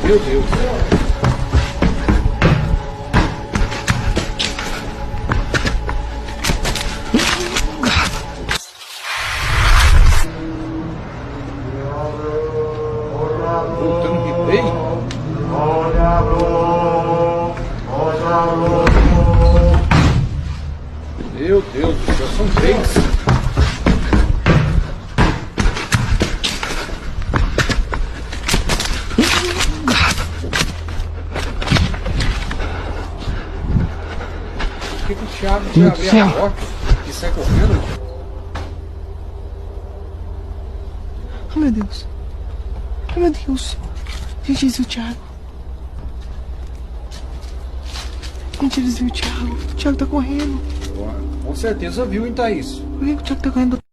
Meu Deus. Voltando o replay? Meu Deus do céu, são 3. Por que o Thiago foi abrir a porta e sai correndo? Oh, meu Deus. Oh, meu Deus. Gente, eles viu o Thiago. Gente, eles viu o Thiago. O Thiago tá correndo. Com certeza viu, hein, Thaís? Por que o Thiago tá correndo?